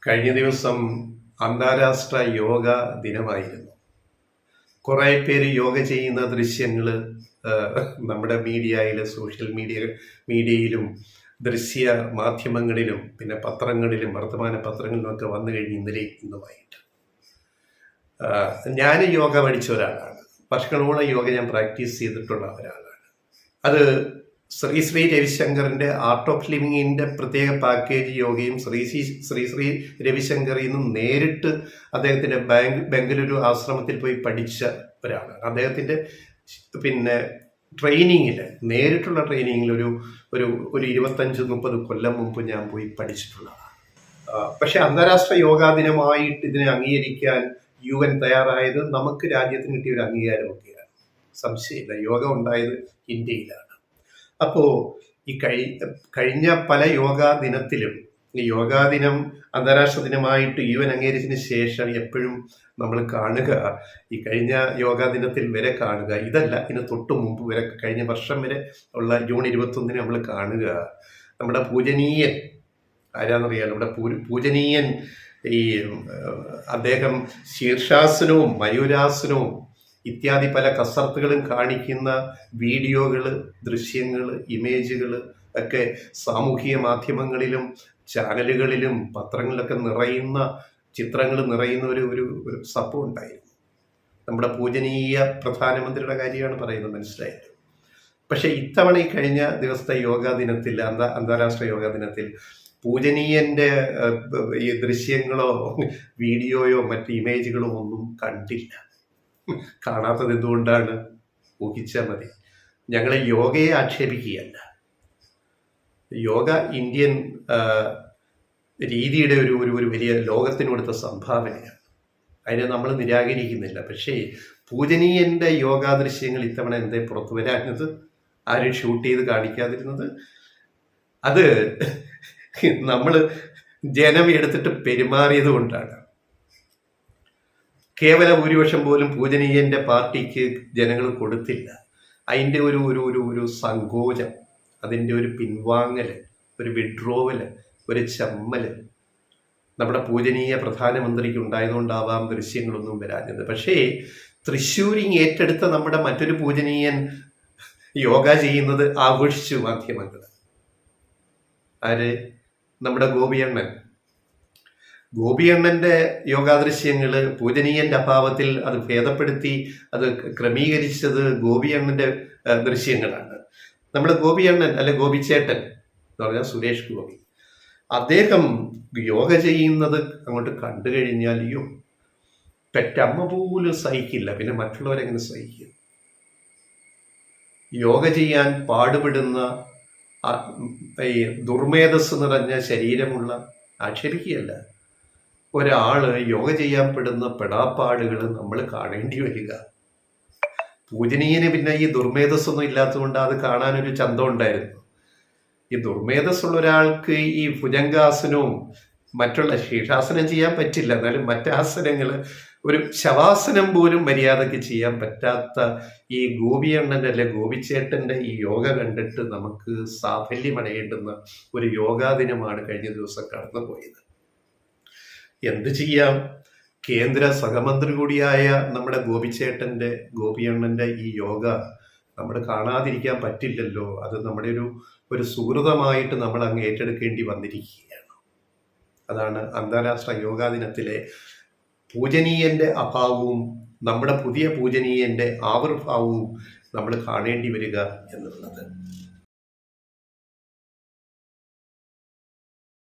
കഴിഞ്ഞ ദിവസം അന്താരാഷ്ട്ര യോഗ ദിനമായിരുന്നു. കുറേ പേര് യോഗ ചെയ്യുന്ന ദൃശ്യങ്ങൾ നമ്മുടെ സോഷ്യൽ മീഡിയയിലും ദൃശ്യ മാധ്യമങ്ങളിലും പിന്നെ പത്രങ്ങളിലും വർത്തമാന പത്രങ്ങളിലുമൊക്കെ വന്നു കഴിഞ്ഞ് ഇന്നലെ ഇന്നുമായിട്ട്. ഞാൻ യോഗ പഠിച്ച ഒരാളാണ്. വർഷങ്ങളോളം യോഗ ഞാൻ പ്രാക്ടീസ് ചെയ്തിട്ടുള്ള ഒരാളാണ്. അത് ശ്രീ രവിശങ്കറിൻ്റെ ആർട്ട് ഓഫ് ലിവിങ്ങിൻ്റെ പ്രത്യേക പാക്കേജ് യോഗയും ശ്രീ രവിശങ്കറിൽ നിന്നും നേരിട്ട് അദ്ദേഹത്തിൻ്റെ ബംഗളൂരു ആശ്രമത്തിൽ പോയി പഠിച്ച ഒരാളാണ്. അദ്ദേഹത്തിൻ്റെ പിന്നെ ട്രെയിനിങ്ങിൽ നേരിട്ടുള്ള ട്രെയിനിങ്ങിൽ ഒരു 25-30 കൊല്ലം മുമ്പ് ഞാൻ പോയി പഠിച്ചിട്ടുള്ളതാണ്. പക്ഷെ അന്താരാഷ്ട്ര യോഗാ ദിനമായിട്ട് ഇതിനെ അംഗീകരിക്കാൻ UN തയ്യാറായത് നമുക്ക് രാജ്യത്തിന് കിട്ടിയ ഒരു അംഗീകാരമൊക്കെയാണ്. സംശയമില്ല, യോഗ ഉണ്ടായത് ഇന്ത്യയിലാണ്. അപ്പോൾ ഈ കഴിഞ്ഞ പല യോഗാ ദിനത്തിലും ഈ യോഗാ ദിനം അന്താരാഷ്ട്ര ദിനമായിട്ട് UN അംഗീകരിച്ചതിന് ശേഷം എപ്പോഴും നമ്മൾ കാണുക, ഈ കഴിഞ്ഞ യോഗാ ദിനത്തിൽ വരെ കാണുക, ഇതല്ല ഇതിന് തൊട്ട് മുമ്പ് വരെ കഴിഞ്ഞ വർഷം വരെ ഉള്ള ജൂൺ 21 നമ്മൾ കാണുക, നമ്മുടെ പൂജനീയൻ ആരാന്നറിയാലോ, നമ്മുടെ പൂജനീയൻ ഈ അദ്ദേഹം ശീർഷാസനവും മയൂരാസനവും ഇത്യാദി പല കസർത്തുകളും കാണിക്കുന്ന വീഡിയോകൾ, ദൃശ്യങ്ങൾ, ഇമേജുകൾ ഒക്കെ സാമൂഹിക മാധ്യമങ്ങളിലും ചാനലുകളിലും പത്രങ്ങളിലൊക്കെ നിറയുന്ന ചിത്രങ്ങൾ നിറയുന്ന ഒരു സംഭവം ഉണ്ടായിരുന്നു. നമ്മുടെ പൂജനീയ പ്രധാനമന്ത്രിയുടെ കാര്യമാണ് പറയുന്നത്, മനസ്സിലായത്. പക്ഷെ ഇത്തവണ ഈ കഴിഞ്ഞ ദിവസത്തെ യോഗാ ദിനത്തിൽ, അന്താരാഷ്ട്ര യോഗാ ദിനത്തിൽ പൂജനീയൻ്റെ ഈ ദൃശ്യങ്ങളോ വീഡിയോയോ മറ്റ് ഇമേജുകളോ ഒന്നും കണ്ടില്ല. കാണാത്തത് എന്തുകൊണ്ടാണ്? ഊഹിച്ചാൽ മതി. ഞങ്ങൾ യോഗയെ ആക്ഷേപിക്കുകയല്ല. യോഗ ഇന്ത്യൻ രീതിയുടെ ഒരു വലിയ ലോകത്തിന് കൊടുത്ത സംഭാവനയാണ്. അതിനെ നമ്മൾ നിരാകരിക്കുന്നില്ല. പക്ഷേ പൂജനീയൻ്റെ യോഗാ ദൃശ്യങ്ങൾ ഇത്തവണ എന്തേ പുറത്തു വരാഞ്ഞത്? ആരും ഷൂട്ട് ചെയ്ത് കാണിക്കാതിരുന്നത്? അത് നമ്മൾ ജനം എടുത്തിട്ട് പെരുമാറിയത് കൊണ്ടാണ്. കേവല ഭൂരിപക്ഷം പോലും പൂജനീയൻ്റെ പാർട്ടിക്ക് ജനങ്ങൾ കൊടുത്തില്ല. അതിൻ്റെ ഒരു സങ്കോചം, അതിൻ്റെ ഒരു പിൻവാങ്ങൽ, ഒരു വിഡ്രോവൽ, ഒരു ചമ്മൽ നമ്മുടെ പൂജനീയ പ്രധാനമന്ത്രിക്ക് ഉണ്ടായതുകൊണ്ടാവാം ദൃശ്യങ്ങളൊന്നും വരാഞ്ഞത്. പക്ഷേ തൃശ്ശൂരിൽ ഏറ്റെടുത്ത നമ്മുടെ മറ്റൊരു പൂജനീയൻ യോഗ ചെയ്യുന്നത് ആഘോഷിച്ചു മാധ്യമങ്ങൾ. ആര്? നമ്മുടെ ഗോപിയണ്ണൻ്റെ യോഗാദൃശ്യങ്ങൾ പൂജനീയൻ്റെ അഭാവത്തിൽ അത് ഭേദപ്പെടുത്തി അത് ക്രമീകരിച്ചത് ഗോപിയണ്ണൻ്റെ ദൃശ്യങ്ങളാണ്. നമ്മുടെ ഗോപിയണ്ണൻ അല്ലെ ഗോപിച്ചേട്ടൻ എന്ന് പറഞ്ഞാൽ സുരേഷ് ഗോപി, അദ്ദേഹം യോഗ ചെയ്യുന്നത് അങ്ങോട്ട് കണ്ടു കഴിഞ്ഞാൽ പെറ്റമ്മ പോലും സഹിക്കില്ല. പിന്നെ മറ്റുള്ളവരെങ്ങനെ സഹിക്കും? യോഗ ചെയ്യാൻ പാടുപെടുന്ന ഈ ദുർമേധസ് നിറഞ്ഞ ശരീരമുള്ള, ആക്ഷേപിക്കുകയല്ല, ഒരാള് യോഗ ചെയ്യാൻ പെടുന്ന പെടാപ്പാടുകൾ നമ്മൾ കാണേണ്ടി വരിക. പൂജനീയന് പിന്നെ ഈ ദുർമേധസ്സൊന്നും ഇല്ലാത്തതുകൊണ്ട് അത് കാണാനൊരു ചന്തം ഉണ്ടായിരുന്നു. ഈ ദുർമേധസ്സുള്ള ഒരാൾക്ക് ഈ ഭുജംഗാസനവും മറ്റുള്ള ശീർഷാസനം ചെയ്യാൻ പറ്റില്ല. എന്നാലും മറ്റാസനങ്ങൾ, ഒരു ശവാസനം പോലും മര്യാദയ്ക്ക് ചെയ്യാൻ പറ്റാത്ത ഈ ഗോപിയണ്ണൻ്റെ അല്ലെ ഗോപിച്ചേട്ടൻ്റെ ഈ യോഗ കണ്ടിട്ട് നമുക്ക് സാഫല്യമടയേണ്ടുന്ന ഒരു യോഗാ ദിനമാണ് കഴിഞ്ഞ ദിവസം കടന്നു പോയത്. എന്ത് ചെയ്യാം? കേന്ദ്ര സഹമന്ത്രി കൂടിയായ നമ്മുടെ ഗോപിയണ്ണൻ്റെ ഈ യോഗ നമ്മൾ കാണാതിരിക്കാൻ പറ്റില്ലല്ലോ. അത് നമ്മുടെ ഒരു സുഹൃതമായിട്ട് നമ്മൾ അങ്ങ് ഏറ്റെടുക്കേണ്ടി വന്നിരിക്കുകയാണ്. അതാണ് അന്താരാഷ്ട്ര യോഗാ ദിനത്തിലെ പൂജനീയൻ്റെ അഭാവവും നമ്മുടെ പുതിയ പൂജനീയൻ്റെ ആവിർഭാവവും നമ്മൾ കാണേണ്ടി വരിക എന്നുള്ളത്.